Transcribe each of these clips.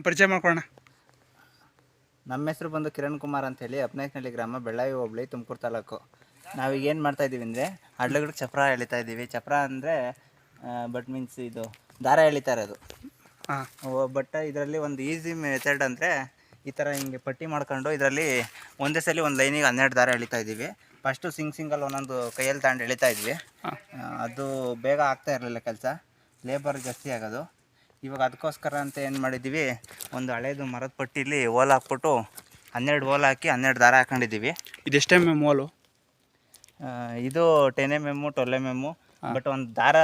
ನಿಮ್ಮ ಪರಿಚಯ ಮಾಡ್ಕೊಳ್ಳೋಣ. ನಮ್ಮ ಹೆಸರು ಬಂದು ಕಿರಣ್ ಕುಮಾರ್ ಅಂತೇಳಿ ಅಪ್ನಾಯಕನಹಳ್ಳಿ ಗ್ರಾಮ, ಬೆಳ್ಳಾವಿ ಹೋಬಳಿ, ತುಮಕೂರು ತಾಲೂಕು. ನಾವೀಗ ಏನು ಮಾಡ್ತಾಯಿದ್ದೀವಿ ಅಂದರೆ ಹಡ್ಲಗಳಿಗೆ ಚಪ್ರ ಎಳಿತಾ ಇದ್ದೀವಿ. ಚಪ್ರ ಅಂದರೆ ಬಟ್ ಮೀನ್ಸ್ ಇದು ದಾರ ಎಳಿತಾ ಇರೋದು. ಬಟ್ ಇದರಲ್ಲಿ ಒಂದು ಈಸಿ ಮೆಥಡ್ ಅಂದರೆ ಈ ಥರ ಹಿಂಗೆ ಪಟ್ಟಿ ಮಾಡ್ಕೊಂಡು ಇದರಲ್ಲಿ ಒಂದೇ ಸಲ ಒಂದು ಲೈನಿಗೆ 12 ದಾರ ಎಳಿತಾ ಇದ್ದೀವಿ. ಫಸ್ಟು ಸಿಂಗಲ್ ಒಂದೊಂದು ಕೈಯಲ್ಲಿ ತಗೊಂಡು ಎಳಿತಾ ಇದ್ವಿ. ಅದು ಬೇಗ ಆಗ್ತಾ ಇರಲಿಲ್ಲ ಕೆಲಸ, ಲೇಬರ್ ಜಾಸ್ತಿ ಆಗೋದು. ಇವಾಗ ಅದಕ್ಕೋಸ್ಕರ ಅಂತ ಏನು ಮಾಡಿದ್ದೀವಿ, ಒಂದು ಹಳೇದು ಮರದ ಪಟ್ಟಿಲಿ ಓಲ್ ಹಾಕ್ಬಿಟ್ಟು 12 ಓಲ್ ಹಾಕಿ 12 ದಾರ ಹಾಕೊಂಡಿದ್ದೀವಿ. ಇದೆಷ್ಟು MM ಓಲು? ಇದು 10 MM 12 MM. ಬಟ್ ಒಂದು ದಾರ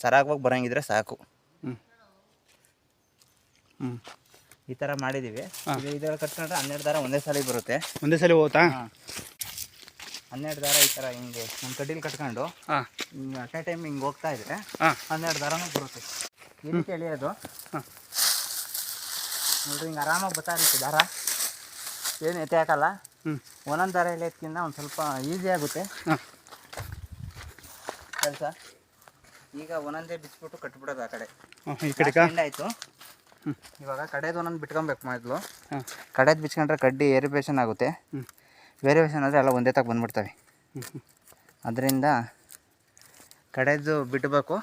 ಸರಾಗವಾಗಿ ಬರೋಂಗಿದ್ರೆ ಸಾಕು. ಈ ಥರ ಮಾಡಿದ್ದೀವಿ. ಇದರಲ್ಲಿ ಕಟ್ಕೊಂಡ್ರೆ 12 ದಾರ ಒಂದೇ ಸಲ ಬರುತ್ತೆ. ಒಂದೇ ಸಲ ಹೋಗುತ್ತಾ? 12 ದಾರ ಈ ಥರ ಹಿಂಗೆ ಒಂದು ಕಡ್ಡಿಲಿ ಕಟ್ಕೊಂಡು ಹಿಂಗೆ ಅಟ್ ಎ ಟೈಮ್ ಹಿಂಗೆ ಹೋಗ್ತಾ ಇದ್ರೆ 12 ದಾರನೂ ಬರುತ್ತೆ. ಈ ರೀತಿ ಎಳೆಯೋದು ನೋಡ್ರಿ, ಹಿಂಗೆ ಆರಾಮಾಗಿ ಬರ್ತಾ ಇರುತ್ತೆ ದಾರ, ಏನು ಎತ್ತೆ ಹಾಕಲ್ಲ. ಒಂದೊಂದು ದಾರ ಎಳೆಯೋದಕ್ಕಿಂತ ಒಂದು ಸ್ವಲ್ಪ ಈಸಿ ಆಗುತ್ತೆ ಕೆಲಸ. ಈಗ ಒಂದೊಂದೇ ಬಿಚ್ಚಿಬಿಟ್ಟು ಕಟ್ಬಿಡೋದು ಆ ಕಡೆ. ಈ ಕಡೆ ಆಯಿತು. ಇವಾಗ ಕಡೆದು ಒಂದೊಂದು ಬಿಟ್ಕೊಬೇಕು ಮೊದಲು. ಕಡೆದು ಬಿಚ್ಕೊಂಡ್ರೆ ಕಡ್ಡಿ ಏರಿಬೇಷನ್ ಆಗುತ್ತೆ. ವೇರಿಯೇಷನ್ ಆದರೆ ಎಲ್ಲ ಒಂದೇ ತಗ ಬಂದ್ಬಿಡ್ತವೆ. ಅದರಿಂದ ಕಡೆದು ಬಿಡಬೇಕು.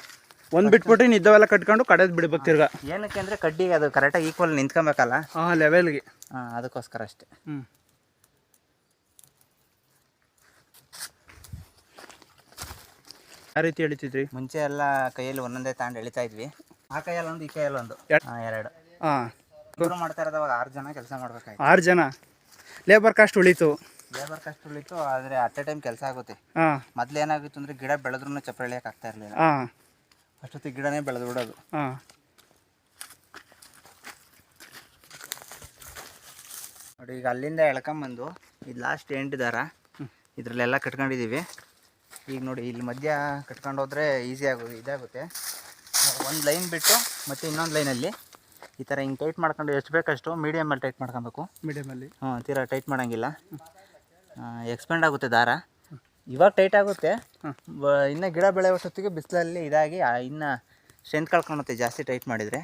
ಒಂದು ಬಿಟ್ಬಿಟ್ಟು ಇದ್ದವೆಲ್ಲ ಕಟ್ಕೊಂಡು ಕಡೆದು ಬಿಡ್ಬೇಕು ತಿರ್ಗಾ. ಏನಕ್ಕೆ ಅಂದರೆ ಕಡ್ಡಿಗೆ ಅದು ಕರೆಕ್ಟಾಗಿ ಈಕ್ವಲ್ ನಿಂತ್ಕೊಬೇಕಲ್ಲ, ಲೆವೆಲ್ಗೆ. ಅದಕ್ಕೋಸ್ಕರ ಅಷ್ಟೇ. ಯಾವ ರೀತಿ ಎಳಿತಿದ್ರಿ? ಮುಂಚೆ ಎಲ್ಲ ಕೈಯಲ್ಲಿ ಒಂದೊಂದೇ ತಗೊಂಡು ಎಳಿತಾ ಇದ್ವಿ. ಆ ಕೈಯಲ್ಲಿ ಒಂದು, ಈ ಕೈಯಲ್ಲಿ ಒಂದು, 2. ಇವರು ಮಾಡ್ತಾ ಇರೋದು ಅವಾಗ 6 ಜನ ಕೆಲಸ ಮಾಡ್ಬೇಕಾಯ್ತು. 6 ಜನ ಲೇಬರ್ ಕಾಸ್ಟ್ ಉಳಿತು. ಲೇಬರ್ ಕಾಸ್ಟ್ ಉಳಿತು, ಆದರೆ ಅಟ್ ಎ ಟೈಮ್ ಕೆಲಸ ಆಗುತ್ತೆ. ಮೊದಲು ಏನಾಗಿತ್ತು ಅಂದರೆ ಗಿಡ ಬೆಳೆದ್ರೂ ಚಪ್ರ ಎಳಿಯೋಕೆ ಆಗ್ತಾ ಇರಲಿಲ್ಲ. ಅಷ್ಟೊತ್ತಿಗೆ ಗಿಡನೇ ಬೆಳೆದು ಬಿಡೋದು. ನೋಡಿ, ಈಗ ಅಲ್ಲಿಂದ ಎಳ್ಕೊಂಬಂದು ಇದು ಲಾಸ್ಟ್ ಎಂಟು ದಾರ ಇದರಲ್ಲೆಲ್ಲ ಕಟ್ಕೊಂಡಿದ್ದೀವಿ. ಈಗ ನೋಡಿ, ಇಲ್ಲಿ ಮಧ್ಯ ಕಟ್ಕೊಂಡು ಹೋದರೆ ಈಸಿ ಇದಾಗುತ್ತೆ. ಒಂದು ಲೈನ್ ಬಿಟ್ಟು ಮತ್ತು ಇನ್ನೊಂದು ಲೈನಲ್ಲಿ ಈ ಥರ ಹಿಂಗೆ ಟೈಟ್ ಮಾಡ್ಕೊಂಡು ಎಷ್ಟು ಬೇಕಷ್ಟು ಮೀಡಿಯಮಲ್ಲಿ ಟೈಟ್ ಮಾಡ್ಕೊಬೇಕು. ಮೀಡಿಯಮಲ್ಲಿ ತೀರಾ ಟೈಟ್ ಮಾಡೋಂಗಿಲ್ಲ, ಎಕ್ಸ್ಪೆಂಡ್ ಆಗುತ್ತೆ ದಾರ. ಇವಾಗ ಟೈಟ್ ಆಗುತ್ತೆ, ಇನ್ನು ಗಿಡ ಬೆಳೆಯೋಷ್ಟೊತ್ತಿಗೆ ಬಿಸಿಲಲ್ಲಿ ಇದಾಗಿ ಇನ್ನು ಸ್ಟ್ರೆಂತ್ ಕಳ್ಕೊಳುತ್ತೆ ಜಾಸ್ತಿ ಟೈಟ್ ಮಾಡಿದರೆ.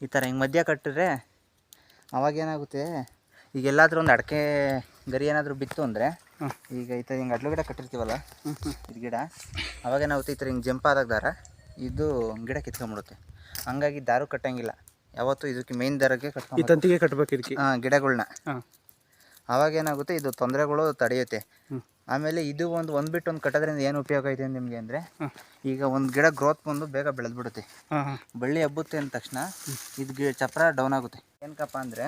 ಈ ಥರ ಹಿಂಗೆ ಮಧ್ಯ ಕಟ್ಟಿದ್ರೆ ಅವಾಗೇನಾಗುತ್ತೆ, ಈಗ ಎಲ್ಲಾದರೂ ಒಂದು ಅಡಿಕೆ ಗರಿ ಏನಾದರೂ ಬಿತ್ತು ಅಂದರೆ, ಈಗ ಈ ಥರ ಹಿಂಗೆ ಅಡ್ಲು ಗಿಡ ಕಟ್ಟಿರ್ತೀವಲ್ಲ ಇದು ಗಿಡ, ಅವಾಗೇನಾಗುತ್ತೆ ಈ ಥರ ಹಿಂಗೆ ಜಂಪ್ ಆದಾಗ ದಾರ ಇದು ಗಿಡ ಕಿತ್ಕೊಂಡ್ಬಿಡುತ್ತೆ. ಹಂಗಾಗಿ ದಾರು ಕಟ್ಟಂಗಿಲ್ಲ ಯಾವತ್ತೂ. ಇದಕ್ಕೆ ಮೇನ್ ದಾರಕ್ಕೆ ಈ ತಂತಿಗೆ ಕಟ್ಬೇಕು ಇದಕ್ಕೆ ಗಿಡಗಳ್ನ. ಅವಾಗೇನಾಗುತ್ತೆ, ಇದು ತೊಂದರೆಗಳು ತಡೆಯುತ್ತೆ. ಆಮೇಲೆ ಇದು ಒಂದು ಬಿಟ್ಟು ಒಂದು ಕಟ್ಟೋದ್ರಿಂದ ಏನು ಉಪಯೋಗ ಐತೆ ನಿಮಗೆ ಅಂದರೆ, ಈಗ ಒಂದು ಗಿಡ ಗ್ರೋತ್ ಬಂದು ಬೇಗ ಬೆಳೆದ್ಬಿಡುತ್ತೆ. ಬಳ್ಳಿ ಹಬ್ಬುತ್ತೆ ಅಂದ ತಕ್ಷಣ ಇದು ಚಪ್ರ ಡೌನ್ ಆಗುತ್ತೆ. ಏನಕ್ಕಪ್ಪ ಅಂದರೆ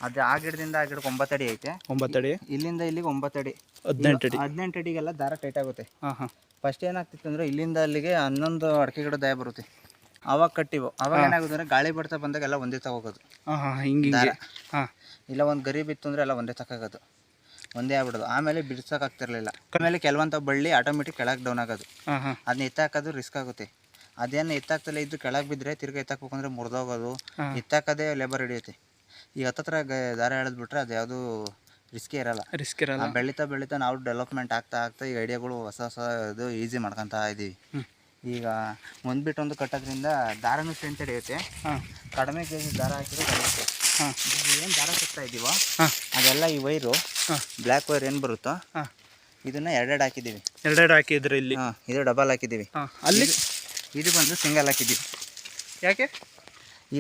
ಅದು ಆ ಗಿಡದಿಂದ ಆ ಗಿಡಕ್ಕೆ 9 ಅಡಿ ಐತೆ. 9 ಅಡಿ ಇಲ್ಲಿಂದ ಇಲ್ಲಿಗೆ 9 ಅಡಿ, 18 ಅಡಿಗೆಲ್ಲ ದಾರ ಟೈಟ್ ಆಗುತ್ತೆ. ಫಸ್ಟ್ ಏನಾಗ್ತಿತ್ತು ಅಂದರೆ ಇಲ್ಲಿಂದ ಅಲ್ಲಿಗೆ 11 ಅಡಿಕೆ ಗಿಡ ದಾಯ ಬರುತ್ತೆ. ಅವಾಗ ಕಟ್ಟಿವು. ಅವಾಗ ಏನಾಗುತ್ತೆ ಅಂದರೆ ಗಾಳಿ ಬರ್ತಾ ಬಂದಾಗ ಎಲ್ಲ ಒಂದೇ ತಗೋಗೋದು ದಾರ. ಇಲ್ಲ ಒಂದು ಗರಿ ಬಿತ್ತು ಅಂದರೆ ಎಲ್ಲ ಒಂದೇ ತಗೋಗೋದು, ಒಂದೇ ಆಗ್ಬಿಡೋದು. ಆಮೇಲೆ ಬಿಡ್ಸೋಕ್ಕಾಗ್ತಿರ್ಲಿಲ್ಲ. ಆಮೇಲೆ ಕೆಲವಂಥ ಬಳ್ಳಿ ಆಟೋಮೆಟಿಕ್ ಕೆಳಗೆ ಡೌನ್ ಆಗೋದು. ಅದನ್ನ ಎತ್ತಾಕೋದು ರಿಸ್ಕ್ ಆಗುತ್ತೆ. ಅದೇನು ಎತ್ತಾಗ್ತಲೇ ಇದ್ದು ಕೆಳಗೆ ಬಿದ್ದರೆ ತಿರ್ಗಿ ಎತ್ತಾಕ್ಬೇಕು ಅಂದರೆ ಮುರಿದೋಗೋದು. ಎತ್ತಾಕೋದೇ ಲೇಬರ್ ಹಿಡಿಯುತ್ತೆ. ಈಗ ಹತ್ತತ್ರ ದಾರ ಎಳೆದ್ಬಿಟ್ರೆ ಅದು ಯಾವುದೂ ರಿಸ್ಕೇ ಇರಲ್ಲ. ಬೆಳೀತಾ ನಾವು ಡೆವಲಪ್ಮೆಂಟ್ ಆಗ್ತಾ ಈ ಐಡಿಯಾಗಳು ಹೊಸ ಇದು ಈಸಿ ಮಾಡ್ಕೊತಾ ಇದ್ದೀವಿ. ಈಗ ಒಂದು ಬಿಟ್ಟು ಒಂದು ಕಟ್ಟೋದ್ರಿಂದ ದಾರನೂ ಸ್ಟ್ರೆಂತ್ ಹಿಡಿಯುತ್ತೆ. ಕಡಿಮೆ ಕೆಜಿ ದಾರ ಹಾಕಿದ್ರೆ ಕಡಿಯುತ್ತೆ. ಏನು ದಾರ ಕಟ್ತಾ ಇದ್ದೀವೋ ಅದೆಲ್ಲ ಈ ವೈರು, ಬ್ಲ್ಯಾಕ್ ವೈರ್ ಏನು ಬರುತ್ತೋ ಇದನ್ನು 2 ಹಾಕಿದ್ದೀವಿ. 2 ಹಾಕಿದ್ರೆ ಇಲ್ಲಿ ಇದು ಡಬಲ್ ಹಾಕಿದ್ದೀವಿ. ಅಲ್ಲಿ ಇದು ಬಂದು ಸಿಂಗಲ್ ಹಾಕಿದ್ದೀವಿ. ಯಾಕೆ?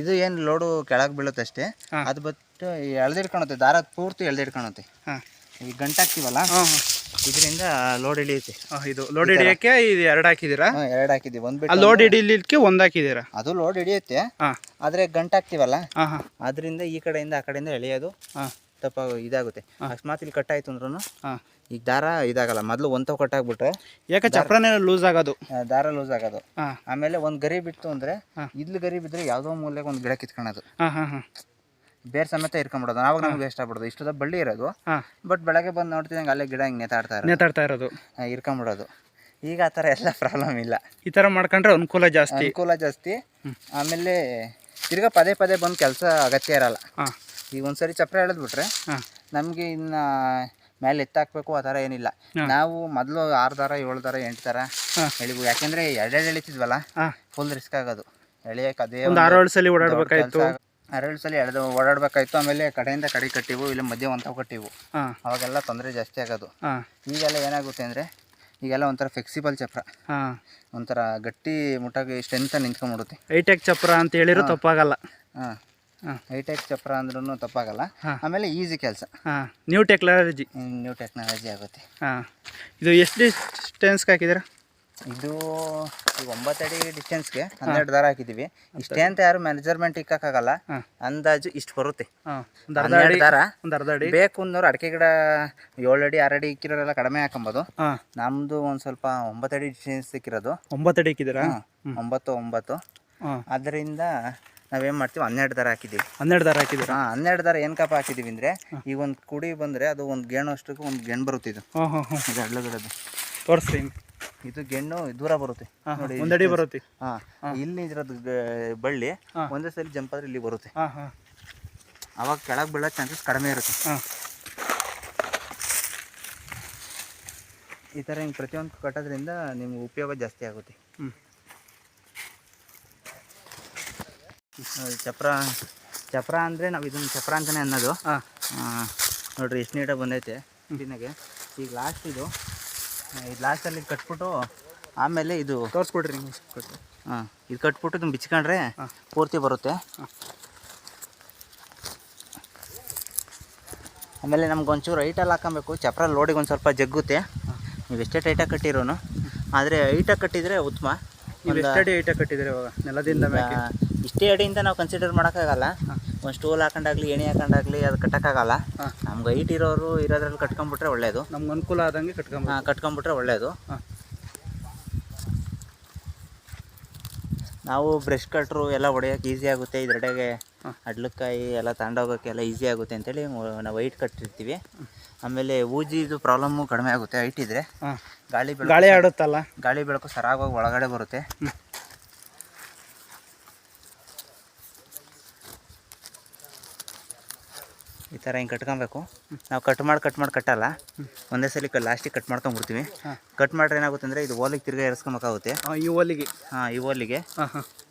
ಇದು ಏನು ಲೋಡು ಕೆಳಗೆ ಬೀಳುತ್ತೆ ಅಷ್ಟೇ. ಅದು ಬಿಟ್ಟು ಎಳೆದಿಡ್ಕೊಳುತ್ತೆ, ದಾರ ಪೂರ್ತಿ ಎಳೆದಿಡ್ಕೊಳುತ್ತೆ. ಈ ಗಂಟು ಹಾಕ್ತೀವಲ್ಲ ಇದರಿಂದ ಲೋಡ್ ಹಿಡಿಯುತ್ತೆ. ಇದು ಲೋಡ್ ಹಿಡಿಯೋಕ್ಕೆ ಇದು 2 ಹಾಕಿದ್ದೀರಾ? 2 ಹಾಕಿದ್ದೀವಿ. ಒಂದು ಬಿಟ್ಟು ಲೋಡ್ ಹಿಡಿಲಿಕ್ಕೆ 1 ಹಾಕಿದ್ದೀರಾ? ಅದು ಲೋಡ್ ಹಿಡಿಯುತ್ತೆ, ಆದರೆ ಗಂಟು ಹಾಕ್ತೀವಲ್ಲ ಅದರಿಂದ ಈ ಕಡೆಯಿಂದ ಆ ಕಡೆಯಿಂದ ಎಳೆಯೋದು ಇದಾಗುತ್ತೆ. ಅಕಸ್ಮಾತ್ ಇಲ್ಲಿ ಕಟ್ಟಾಯ್ತು ಅಂದ್ರೂ ಈಗ ದಾರ ಇದಾಗಲ್ಲ. ಮೊದಲು ಒಂದು ಕಟ್ಟಾಗ್ಬಿಟ್ರೆ ಯಾಕೆ ಚಪ್ರನೇ ಲೂಸ್ ಆಗೋದು, ದಾರ ಲೂಸ್ ಆಗೋದು. ಆಮೇಲೆ ಒಂದು ಗರಿ ಬಿತ್ತು ಅಂದರೆ ಇಲ್ಲಿ ಗರಿ ಬಿದ್ದರೆ ಯಾವುದೋ ಮೂಲೆಗೆ ಒಂದು ಗಿಡ ಕಿತ್ಕೊಳ್ಳೋದು, ಬೇರೆ ಸಮೇತ ಇರ್ಕೊಂಬಿಡೋದು. ಆವಾಗ ನಮ್ಗೆ ವೇಸ್ಟ್ ಆಗ್ಬಿಡೋದು. ಇಷ್ಟದ ಬಳ್ಳಿ ಇರೋದು, ಬಟ್ ಬೆಳಗ್ಗೆ ಬಂದು ನೋಡ್ತಿದ್ದಂಗೆ ಅಲ್ಲೇ ಗಿಡ ಹಿಂಗೆ ನೇತಾಡ್ತಾ ಇರೋದು, ಇರ್ಕೊಂಬಿಡೋದು. ಈಗ ಆ ಥರ ಎಲ್ಲ ಪ್ರಾಬ್ಲಮ್ ಇಲ್ಲ. ಈ ಥರ ಮಾಡ್ಕೊಂಡ್ರೆ ಅನುಕೂಲ ಜಾಸ್ತಿ. ಆಮೇಲೆ ತಿರ್ಗಾ ಪದೇ ಬಂದು ಕೆಲಸ ಅಗತ್ಯ ಇರಲ್ಲ. ಈಗ ಒಂದ್ಸರಿ ಚಪ್ರ ಎಳೆದ್ಬಿಟ್ರೆ ನಮಗೆ ಇನ್ನು ಮೇಲೆ ಎತ್ತಾಕಬೇಕು ಆ ಥರ ಏನಿಲ್ಲ. ನಾವು ಮೊದಲು 6 ದಾರ 7 ದಾರ 8 ದಾರ ಎಳಿಬೋದು. ಯಾಕೆಂದರೆ 2 ಎಳಿತಿದ್ವಲ್ಲ, ಫುಲ್ ರಿಸ್ಕ್ ಆಗೋದು ಎಳೆಯೋಕೆ. ಅದೇ 6-7 ಸಲ ಓಡಾಡಬೇಕಾಯ್ತು. ಎರಡು ಸಲ ಎಳೆದು ಓಡಾಡಬೇಕಾಯ್ತು. ಆಮೇಲೆ ಕಡೆಯಿಂದ ಕಡೆ ಕಟ್ಟಿವು, ಇಲ್ಲ ಮಧ್ಯೆ ಒಂಥವು ಕಟ್ಟಿವು. ಹಾಂ ಅವಾಗೆಲ್ಲ ತೊಂದರೆ ಜಾಸ್ತಿ ಆಗೋದು. ಹಾಂ ಈಗೆಲ್ಲ ಏನಾಗುತ್ತೆ ಅಂದರೆ ಈಗೆಲ್ಲ ಒಂಥರ ಫ್ಲೆಕ್ಸಿಬಲ್ ಚಪ್ರ, ಹಾಂ ಒಂಥರ ಗಟ್ಟಿ ಮುಟ್ಟಾಗಿ ಸ್ಟ್ರೆಂತ್ ನಿಂತ್ಕೊಂಡ್ಬಿಡುತ್ತೆ. ಹೈಟೆಕ್ ಚಪ್ರ ಅಂತ ಹೇಳಿರೋ ತಪ್ಪಾಗಲ್ಲ. ಹಾಂ ಹಾಂ ಹೈಟೆಕ್ ಚಪ್ರ ಅಂದ್ರೂ ತಪ್ಪಾಗಲ್ಲ. ಆಮೇಲೆ ಈಸಿ ಕೆಲಸ, ಹಾಂ ನ್ಯೂ ಟೆಕ್ನಾಲಜಿ. ನ್ಯೂ ಟೆಕ್ನಾಲಜಿ ಆಗುತ್ತೆ. ಹಾಂ ಇದು ಎಷ್ಟು ಡಿಸ್ಟೆನ್ಸ್ಗೆ ಹಾಕಿದ್ದೀರಾ? ಇದು ಈಗ 9 ಅಡಿ ಡಿಸ್ಟೆನ್ಸ್ಗೆ 12 ದಾರ ಹಾಕಿದ್ದೀವಿ. ಇಷ್ಟೇ ಅಂತ ಯಾರು ಮೆಜರ್ಮೆಂಟ್ ಇಕ್ಕಾಗಲ್ಲ, ಅಂದಾಜು ಇಷ್ಟು ಬರುತ್ತೆ. ಹಾಂ ದಾರ ಒಂದು ಅರ್ಧ ಅಡಿ ಬೇಕು ಅಂದವ್ರು ಅಡಿಕೆ ಗಿಡ 7 ಅಡಿ 6 ಅಡಿ ಇಕ್ಕಿರೋರೆಲ್ಲ ಕಡಿಮೆ ಹಾಕೊಬೋದು. ಹಾಂ ನಮ್ಮದು ಒಂದು ಸ್ವಲ್ಪ 9 ಅಡಿ ಡಿಸ್ಟೆನ್ಸ್ ಇಕ್ಕಿರೋದು. 9 ಅಡಿ ಹಾಕಿದ್ದೀರಾ? 9 ಹಾಂ ಅದರಿಂದ ನಾವೇನು ಮಾಡ್ತೀವಿ 12 ದಾರ ಹಾಕಿದ್ದೀವಿ. 12 ದಾರ ಹಾಕಿದ್ದೀರಾ? ಹಾಂ 12 ದಾರ ಏನು ಕಪ್ಪ ಹಾಕಿದ್ದೀವಿ ಅಂದರೆ ಈಗ ಒಂದು ಕುಡಿ ಬಂದರೆ ಅದು ಒಂದು ಗೆಣ್ಣು ಅಷ್ಟಕ್ಕೂ ಒಂದು ಗೆಣ್ಣು ಬರುತ್ತೆ. ಇದು ಹಾಂ ಹಾಂ ಹಾಂ ಇದು ಅಡ್ಲಗಿಡೋದು ತೋರಿಸ್ರಿ. ಇದು ಗೆಣ್ಣು ದೂರ ಬರುತ್ತೆ ನೋಡಿ, 1 ಅಡಿ ಬರುತ್ತೆ. ಹಾಂ ಇಲ್ಲಿ ಇದ್ರದ್ದು ಬಳ್ಳಿ ಒಂದೇ ಸಲ ಜಂಪ್ ಆದರೆ ಇಲ್ಲಿ ಬರುತ್ತೆ. ಹಾಂ ಹಾಂ ಅವಾಗ ಕೆಳಗೆ ಬೀಳೋ ಚಾನ್ಸಸ್ ಕಡಿಮೆ ಇರುತ್ತೆ. ಹಾಂ ಈ ಥರ ಹಿಂಗೆ ಪ್ರತಿಯೊಂದು ಕಟ್ಟೋದ್ರಿಂದ ನಿಮ್ಗೆ ಉಪಯೋಗ ಜಾಸ್ತಿ ಆಗುತ್ತೆ. ಹ್ಞೂ ನೋಡಿ ಚಪ್ರ ಅಂದರೆ ನಾವು ಇದನ್ನು ಚಪ್ರ ಅಂತಲೇ ಅನ್ನೋದು. ಹಾಂ ನೋಡಿರಿ ಎಷ್ಟು ನೀಟಾಗಿ ಬಂದೈತೆ ದಿನಗೆ. ಈಗ ಇದು ಲಾಸ್ಟಲ್ಲಿ ಕಟ್ಬಿಟ್ಟು ಆಮೇಲೆ ಇದು ತೋರಿಸ್ಬಿಡ್ರಿ. ಹಾಂ ಇದು ಕಟ್ಬಿಟ್ಟು ಇದನ್ನು ಬಿಚ್ಕೊಂಡ್ರೆ ಪೂರ್ತಿ ಬರುತ್ತೆ. ಆಮೇಲೆ ನಮ್ಗೆ ಒಂಚೂರು ಹೈಟಲ್ಲಿ ಹಾಕೊಬೇಕು. ಚಪ್ರ ಲೋಡಿಗೆ ಒಂದು ಸ್ವಲ್ಪ ಜಗ್ಗುತ್ತೆ. ನೀವು ಎಷ್ಟೇ ಟೈಟಾಗಿ ಕಟ್ಟಿರೋನು, ಆದರೆ ಹೈಟಾಗಿ ಕಟ್ಟಿದರೆ ಉತ್ತಮ. ನೀವು ಎಷ್ಟು ಅಡಿ ಹೈಟಾಗಿ ಕಟ್ಟಿದ್ದೀರಿ ಇವಾಗ ನೆಲದಿಂದ ಮೇಲೆ? ಇಷ್ಟೇ ಅಡಿಯಿಂದ ನಾವು ಕನ್ಸಿಡರ್ ಮಾಡೋಕ್ಕಾಗಲ್ಲ. ಒಂದು ಸ್ಟೂಲ್ ಹಾಕೊಂಡಾಗಲಿ ಎಣೆ ಹಾಕೊಂಡಾಗಲಿ ಅದು ಕಟ್ಟೋಕ್ಕಾಗಲ್ಲ. ನಮ್ಗೆ ಹೈಟ್ ಇರೋದ್ರಲ್ಲಿ ಕಟ್ಕೊಂಡ್ಬಿಟ್ರೆ ಒಳ್ಳೆಯದು. ನಮ್ಗೆ ಅನುಕೂಲ ಆದಂಗೆ ಕಟ್ಕೊಂಡ್ಬಿಟ್ರೆ ಒಳ್ಳೆಯದು. ನಾವು ಬ್ರಷ್ ಕಟ್ರು ಎಲ್ಲ ಹೊಡೆಯೋಕೆ ಈಸಿ ಆಗುತ್ತೆ. ಇದರಡೆಗೆ ಅಡ್ಲಕಾಯಿ ಎಲ್ಲ ತಗೊಂಡೋಗೋಕ್ಕೆ ಎಲ್ಲ ಈಸಿ ಆಗುತ್ತೆ ಅಂತೇಳಿ ನಾವು ಹೈಟ್ ಕಟ್ಟಿರ್ತೀವಿ. ಆಮೇಲೆ ಊಜಿದು ಪ್ರಾಬ್ಲಮ್ಮು ಕಡಿಮೆ ಆಗುತ್ತೆ ಹೈಟ್ ಇದ್ದರೆ. ಗಾಳಿ ಆಡುತ್ತಲ್ಲ, ಗಾಳಿ ಬೆಳಕು ಸರಾಗವಾಗಿ ಒಳಗಡೆ ಬರುತ್ತೆ. ಈ ಥರ ಹಿಂಗೆ ಕಟ್ಕೊಬೇಕು. ನಾವು ಕಟ್ ಮಾಡಿ ಕಟ್ಟಲ್ಲ, ಒಂದೇ ಸಲ ಲಾಸ್ಟಿಗೆ ಕಟ್ ಮಾಡ್ಕೊಂಡ್ಬಿಡ್ತೀವಿ. ಕಟ್ ಮಾಡ್ರೆ ಏನಾಗುತ್ತೆ ಅಂದರೆ ಇದು ಓಲಿಗೆ ತಿರ್ಗಾ ಏರಿಸ್ಕೊಬೇಕಾಗುತ್ತೆ. ಈ ಓಲಿಗೆ ಈ ಓಲಿಗೆ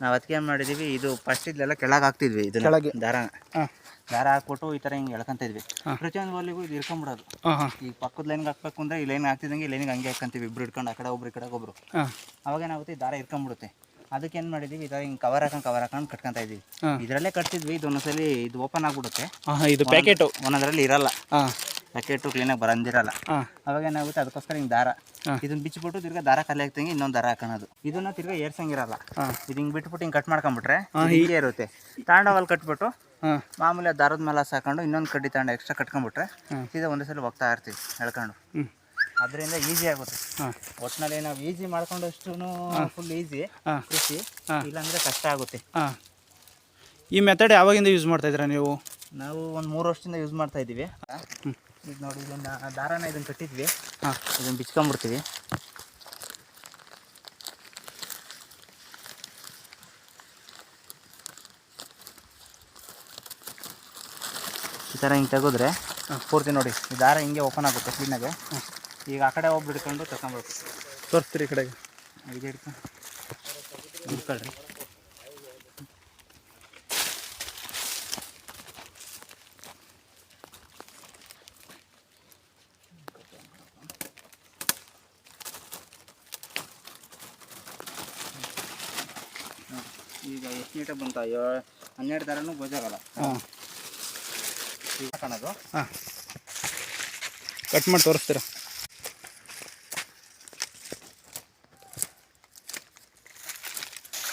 ನಾವು ಅದಕ್ಕೆ ಏನು ಮಾಡಿದ್ದೀವಿ, ಇದು ಫಸ್ಟ್ ಇದೆಲ್ಲ ಕೆಳಗೆ ಹಾಕ್ತಿದ್ವಿ. ಇದು ದಾರ ಹಾಕ್ಬಿಟ್ಟು ಈ ಥರ ಹಿಂಗೆ ಎಳ್ಕೊಂತ ಇದ್ವಿ. ಪ್ರತಿಯೊಂದು ಓಲಿಗೂ ಇದು ಇರ್ಕೊಂಬಿಡೋದು. ಈಗ ಪಕ್ಕದ ಲೈನ್ಗೆ ಹಾಕ್ಬೇಕು ಅಂದರೆ ಈ ಲೈನ್ಗೆ ಹಾಕ್ತಿದ್ದಂಗೆ ಈ ಲೈನಿಗೆ ಹಂಗೆ ಹಾಕ್ಕೊಂತೀವಿ. ಇಬ್ರು ಇಟ್ಕೊಂಡು ಆ ಕಡೆ ಒಬ್ರು ಈ ಕಡೆ ಒಬ್ರು. ಅವಾಗೇನಾಗುತ್ತೆ, ದಾರ ಇರ್ಕೊಂಬಿಡುತ್ತೆ. ಅದಕ್ಕೆ ಏನು ಮಾಡಿದ್ದೀವಿ, ಈ ಥರ ಹಿಂಗೆ ಕವರ್ ಹಾಕೊಂಡು ಕಟ್ಕೊತಾ ಇದ್ದೀವಿ. ಇದರಲ್ಲೇ ಕಟ್ತಿದ್ವಿ. ಇದು ಒಂದೊಂದ್ಸಲಿ ಇದು ಓಪನ್ ಆಗ್ಬಿಡುತ್ತೆ. ಇದು ಪ್ಯಾಕೆಟು ಒಂದೊಂದರಲ್ಲಿ ಇರಲ್ಲ, ಪ್ಯಾಕೆಟು ಕ್ಲೀನಾಗಿ ಬರಂದಿರಲ್ಲ. ಅವಾಗ ಏನಾಗುತ್ತೆ, ಅದಕ್ಕೋಸ್ಕರ ಹಿಂಗೆ ದಾರ ಇದನ್ನ ಬಿಚ್ಚಿಬಿಟ್ಟು ತಿರ್ಗಾ ದಾರ ಖಾಲಿ ಆಗ್ತಂಗೆ ಇನ್ನೊಂದು ದಾರ ಹಾಕೋದು. ಇದನ್ನ ತಿರ್ಗಾ ಏರ್ಸಂಗಿರಲ್ಲ. ಇದು ಹಿಂಗೆ ಬಿಟ್ಬಿಟ್ಟು ಹಿಂಗೆ ಕಟ್ ಮಾಡ್ಕೊಂಬಿಟ್ರೆ ಹೀಗೆ ಇರುತ್ತೆ. ತಾಂಡವಲ್ಲಿ ಕಟ್ಬಿಟ್ಟು ಮಾಮೂಲಿ ದಾರದ ಮೇಲೆ ಹಾಕೊಂಡು ಇನ್ನೊಂದು ಕಡ್ಡಿ ತಾಂಡ ಎಕ್ಸ್ಟ್ರಾ ಕಟ್ಕೊಂಡ್ಬಿಟ್ರೆ ಸೀದಾ ಒಂದೇ ಸಲ ಹೋಗ್ತಾ ಇರ್ತೀವಿ ಎಳ್ಕೊಂಡು. ಅದರಿಂದ ಈಸಿ ಆಗುತ್ತೆ. ಒಟ್ಟಿನಲ್ಲಿ ನಾವು ಈಸಿ ಮಾಡ್ಕೊಂಡಷ್ಟು ಫುಲ್ ಈಸಿ ಕೃಷಿ, ಇಲ್ಲಾಂದರೆ ಕಷ್ಟ ಆಗುತ್ತೆ. ಈ ಮೆಥಡ್ ಯಾವಾಗಿಂದ ಯೂಸ್ ಮಾಡ್ತಾ ಇದ್ದೀರಾ ನೀವು? ನಾವು ಒಂದು 3 ವರ್ಷದಿಂದ ಯೂಸ್ ಮಾಡ್ತಾ ಇದ್ದೀವಿ. ಈಗ ನೋಡಿ, ಇದನ್ನು ದಾರಾನ ಇದನ್ನು ಕಟ್ಟಿದ್ವಿ, ಇದನ್ನು ಬಿಚ್ಕೊಂಡ್ಬಿಡ್ತೀವಿ. ಈ ಥರ ಹಿಂಗೆ ತೆಗೆದ್ರೆ ಪೂರ್ತಿ ನೋಡಿ ಈ ದಾರ ಹಿಂಗೆ ಓಪನ್ ಆಗುತ್ತೆ ಕ್ಲೀನಾಗೆ. ಈಗ ಆ ಕಡೆ ಹೋಗಿ ಬಿಡ್ಕೊಂಡು ತಗೊಂಡ್ಬೇಕು. ತೋರಿಸ್ತೀರಿ ಈ ಕಡೆಗೆ. ಇದು ಹಿಡ್ಕೊಳ್ರಿ. ಈಗ ಎಷ್ಟು ನೀಟಾಗಿ ಬಂತ, 12 ದಾರನೂ ಗೋಜಾಗಲ್ಲ. ಈಗ ಕಾಣೋದು ಕಟ್ ಮಾಡಿ ತೋರಿಸ್ತೀರಾ?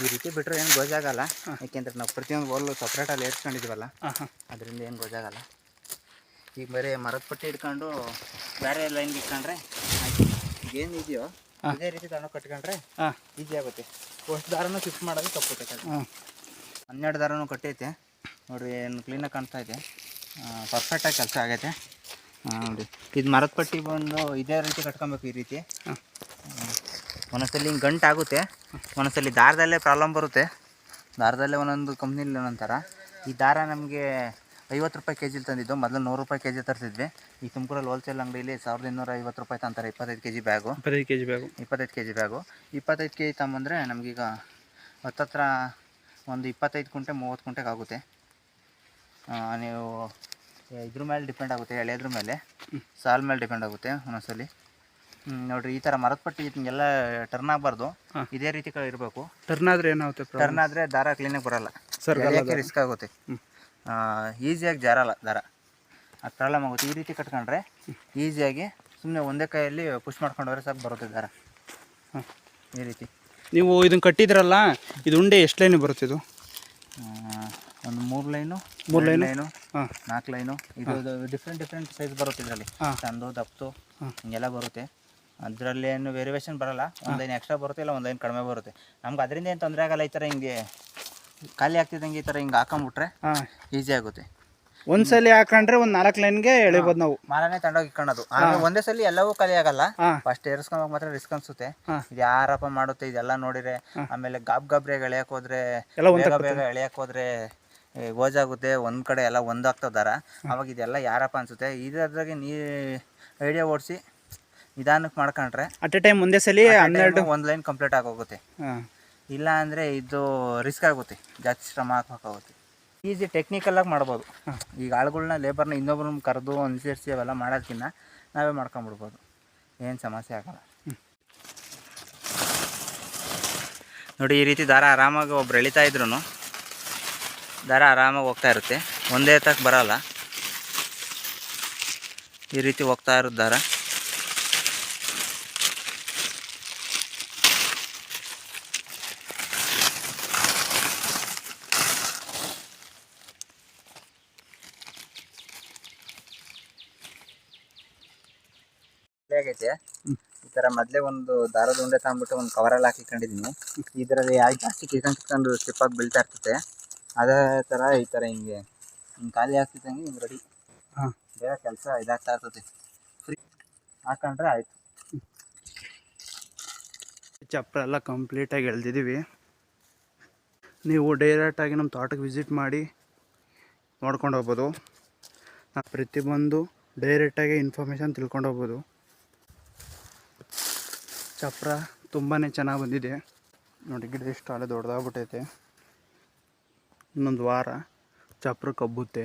ಈ ರೀತಿ ಬಿಟ್ಟರೆ ಏನು ಗೋಜಾಗಲ್ಲ. ಯಾಕೆಂದ್ರೆ ನಾವು ಪ್ರತಿಯೊಂದು ಬೋಲು ಸಪ್ರೇಟಲ್ಲಿ ಏರ್ಸ್ಕೊಂಡಿದ್ದೀವಲ್ಲ, ಅದರಿಂದ ಏನು ಗೋಜಾಗಲ್ಲ. ಈಗ ಬರೀ ಮರದ ಪಟ್ಟಿ ಹಿಡ್ಕೊಂಡು ಬೇರೆ ಲೈನ್ಗೆ ಇಟ್ಕೊಂಡ್ರೆ ಆಯ್ತು. ಏನಿದೆಯೋ ಇದೇ ರೀತಿ ತಗೊಂಡು ಕಟ್ಕೊಂಡ್ರೆ ಈಸಿ ಆಗುತ್ತೆ. ಅಷ್ಟು ದಾರನೂ ಫಿಕ್ಸ್ ಮಾಡೋದು ತಪ್ಪುತ್ತೆ. 12 ದಾರನೂ ಕಟ್ಟೈತೆ ನೋಡಿರಿ, ಏನು ಕ್ಲೀನಾಗಿ ಕಾಣ್ತಾ ಇದೆ. ಪರ್ಫೆಕ್ಟಾಗಿ ಕೆಲಸ ಆಗೈತೆ ನೋಡಿ. ಇದು ಮರದ ಪಟ್ಟಿ ಬಂದು ಇದೇ ರೀತಿ ಕಟ್ಕೊಬೇಕು. ಈ ರೀತಿ ಒಂದೊಂದ್ಸಲಿ ಹಿಂಗೆ ಗಂಟು ಆಗುತ್ತೆ, ಒಂದೊಂದ್ಸಲಿ ದಾರದಲ್ಲೇ ಪ್ರಾಬ್ಲಮ್ ಬರುತ್ತೆ. ದಾರದಲ್ಲೇ ಒಂದೊಂದು ಕಂಪ್ನಿಲಿ ಒಂದೊಂಥರ. ಈ ದಾರ ನಮಗೆ 50 ರೂಪಾಯಿ ಕೆಜಿಲಿ ತಂದಿದ್ದು. ಮೊದಲು 100 ರೂಪಾಯಿ ಕೆಜಿ ತರಿಸಿದ್ವಿ. ಈ ತುಮಕೂರಲ್ಲಿ ಹೋಲ್ಸೇಲ್ ಅಂಗಡಿಯಲ್ಲಿ 1250 ರೂಪಾಯಿ ತಂತಾರೆ 25 KG bag. 25 KG bag 25 KG ತಗೊಂಬಂದರೆ ನಮಗೀಗ ಹತ್ತತ್ರ ಒಂದು 25 ಕುಂಟೆ 30 ಕುಂಟೆಗೆ ಆಗುತ್ತೆ. ನೀವು ಇದ್ರ ಮೇಲೆ ಡಿಪೆಂಡ್ ಆಗುತ್ತೆ, ಎಳೆದ್ರ ಮೇಲೆ, ಸಾಲ್ ಮೇಲೆ ಡಿಪೆಂಡ್ ಆಗುತ್ತೆ ಒಂದೊಂದ್ಸಲಿ. ನೋಡಿರಿ, ಈ ಥರ ಮರದ ಪಟ್ಟಿ ಹಿಂಗೆಲ್ಲ ಟರ್ನ್ ಆಗಬಾರ್ದು, ಇದೇ ರೀತಿ ಇರಬೇಕು. ಟರ್ನ್ ಆದರೆ ಏನಾಗುತ್ತೆ? ಟರ್ನ್ ಆದರೆ ದಾರ ಕ್ಲೀನಾಗಿ ಬರೋಲ್ಲ, ಎಳೆಯೋಕ್ಕೆ ರಿಸ್ಕ್ ಆಗುತ್ತೆ, ಈಸಿಯಾಗಿ ಜಾರಲ್ಲ ದಾರ, ಅದು ಪ್ರಾಬ್ಲಮ್ ಆಗುತ್ತೆ. ಈ ರೀತಿ ಕಟ್ಕೊಂಡ್ರೆ ಈಸಿಯಾಗಿ ಸುಮ್ಮನೆ ಒಂದೇ ಕೈಯಲ್ಲಿ ಪುಷ್ ಮಾಡ್ಕೊಂಡು ಹೋದ್ರೆ ಸಾಕು ಬರುತ್ತೆ ದಾರ. ಈ ರೀತಿ ನೀವು ಇದನ್ನು ಕಟ್ಟಿದ್ರಲ್ಲ, ಇದು ಉಂಡೆ ಎಷ್ಟು ಲೈನು ಬರುತ್ತೆ? ಇದು ಒಂದು 3 ಲೈನು, 4 ಲೈನು, ಇದು ಡಿಫ್ರೆಂಟ್ ಸೈಜ್ ಬರುತ್ತೆ ಇದರಲ್ಲಿ. ಚಂದು ದಪ್ಪು ಹಿಂಗೆಲ್ಲ ಬರುತ್ತೆ. ಅದರಲ್ಲಿ ಏನು ವೇರಿಯೇಷನ್ ಬರೋಲ್ಲ, ಒಂದು ಲೈನ್ ಎಕ್ಸ್ಟ್ರಾ ಬರುತ್ತೆ, ಇಲ್ಲ ಒಂದು ಲೈನ್ ಕಡಿಮೆ ಬರುತ್ತೆ. ನಮ್ಗೆ ಅದರಿಂದ ಏನು ತೊಂದರೆ ಆಗಲ್ಲ. ಈ ಥರ ಹಿಂಗೆ ಖಾಲಿ ಆಗ್ತಿದ್ದಂಗೆ ಈ ಥರ ಹಿಂಗೆ ಹಾಕೊಂಬಿಟ್ರೆ ಈಸಿ ಆಗುತ್ತೆ. ಒಂದ್ಸಲಿ ಹಾಕೊಂಡ್ರೆ ಒಂದು 4 ಲೈನ್ಗೆ ಎಳಿಬೋದು ನಾವು. ಮಾರನೇ ತಗೊಂಡೋಗಿ ಇಟ್ಕೊಳ್ಳೋದು. ಆಮೇಲೆ ಒಂದೇ ಸಲ ಎಲ್ಲವೂ ಖಾಲಿ ಆಗಲ್ಲ, ಫಸ್ಟ್ ಏರಿಸ್ಕೊಂಡೋಗಿ ಮಾತ್ರ ರಿಸ್ಕ್ ಅನ್ಸುತ್ತೆ. ಇದು ಯಾರಪ್ಪ ಮಾಡುತ್ತೆ ಇದೆಲ್ಲ ನೋಡಿದ್ರೆ. ಆಮೇಲೆ ಗಾಬ್ರಿಯಾಗಿ ಎಳೆಯಕ್ಕೆ ಹೋದ್ರೆ, ಬೇಗ ಎಳೆಯಕ್ಕೆ ಹೋದ್ರೆ ಗೋಜಾಗುತ್ತೆ, ಒಂದು ಕಡೆ ಎಲ್ಲ ಒಂದಾಗ್ತವೆ ದಾರ. ಅವಾಗ ಇದೆಲ್ಲ ಯಾರಪ್ಪ ಅನ್ಸುತ್ತೆ. ಇದ್ರಾಗೆ ನೀ ಐಡಿಯಾ ಓಡಿಸಿ ನಿಧಾನಕ್ಕೆ ಮಾಡ್ಕೊಂಡ್ರೆ ಅಟ್ ಎ ಟೈಮ್ ಒಂದೇ ಸಲ 12 ಒಂದು ಲೈನ್ ಕಂಪ್ಲೀಟ್ ಆಗೋಗುತ್ತೆ. ಇಲ್ಲ ಅಂದರೆ ಇದು ರಿಸ್ಕ್ ಆಗುತ್ತೆ, ಜಾಸ್ತಿ ಶ್ರಮ ಹಾಕಬೇಕಾಗುತ್ತೆ. ಈಸಿ ಟೆಕ್ನಿಕಲಾಗಿ ಮಾಡ್ಬೋದು. ಈಗ ಆಳುಗಳನ್ನ ಲೇಬರ್ನ ಇನ್ನೊಬ್ರನ್ನ ಕರೆದು ಅನುಸರಿಸಿ ಅವೆಲ್ಲ ಮಾಡೋದಕ್ಕಿಂತ ನಾವೇ ಮಾಡ್ಕೊಂಬಿಡ್ಬೋದು, ಏನು ಸಮಸ್ಯೆ ಆಗಲ್ಲ. ನೋಡಿ, ಈ ರೀತಿ ದಾರ ಆರಾಮಾಗಿ ಒಬ್ರು ಎಳಿತಾ ಇದ್ರು ದಾರ ಆರಾಮಾಗಿ ಹೋಗ್ತಾ ಇರುತ್ತೆ, ಒಂದೇ ತಕ್ಕ ಬರೋಲ್ಲ. ಈ ರೀತಿ ಹೋಗ್ತಾ ಇರೋದು ದಾರ. ಆಗೈತೆ ಈ ಥರ ಮೊದಲೇ ಒಂದು ದಾರದ ಉಂಡೆ ತಗೊಂಡ್ಬಿಟ್ಟು ಒಂದು ಕವರಲ್ಲಿ ಹಾಕಿಕೊಂಡಿದ್ದೀನಿ. ಇದರಲ್ಲಿ ಯಾಕೆ ಜಾಸ್ತಿ ಕಿತ್ಕೊಂಡು ಸ್ಟಿಪ್ಪಾಗಿ ಬೀಳ್ತಾ ಇರ್ತೈತೆ, ಅದೇ ಥರ ಈ ಥರ ಹಿಂಗೆ ಖಾಲಿ ಆಗ್ತಿದ್ದಂಗೆ ಹಿಂಗೆ ರೆಡಿ. ಬೇಗ ಕೆಲಸ ಇದಾಗ್ತಾ ಇರ್ತೈತಿ. ಫ್ರೀ ಹಾಕೊಂಡ್ರೆ ಆಯಿತು. ಚಪ್ರ ಎಲ್ಲ ಕಂಪ್ಲೀಟಾಗಿ ಎಳ್ದಿದ್ದೀವಿ. ನೀವು ಡೈರೆಕ್ಟಾಗಿ ನಮ್ಮ ತೋಟಕ್ಕೆ ವಿಸಿಟ್ ಮಾಡಿ ನೋಡ್ಕೊಂಡು ಹೋಗ್ಬೋದು. ನಾವು ಪ್ರತಿಯೊಂದು ಡೈರೆಕ್ಟಾಗಿ ಇನ್ಫಾರ್ಮೇಷನ್ ತಿಳ್ಕೊಂಡು ಹೋಗ್ಬೋದು. ಚಪ್ರ ತುಂಬಾ ಚೆನ್ನಾಗಿ ಬಂದಿದೆ ನೋಡಿ. ಗಿಡ ಎಷ್ಟು ಅಲ್ಲೇ ದೊಡ್ಡದಾಗ್ಬಿಟ್ಟೈತೆ. ಇನ್ನೊಂದು ವಾರ ಚಪ್ರ ಕಬ್ಬುತ್ತೆ.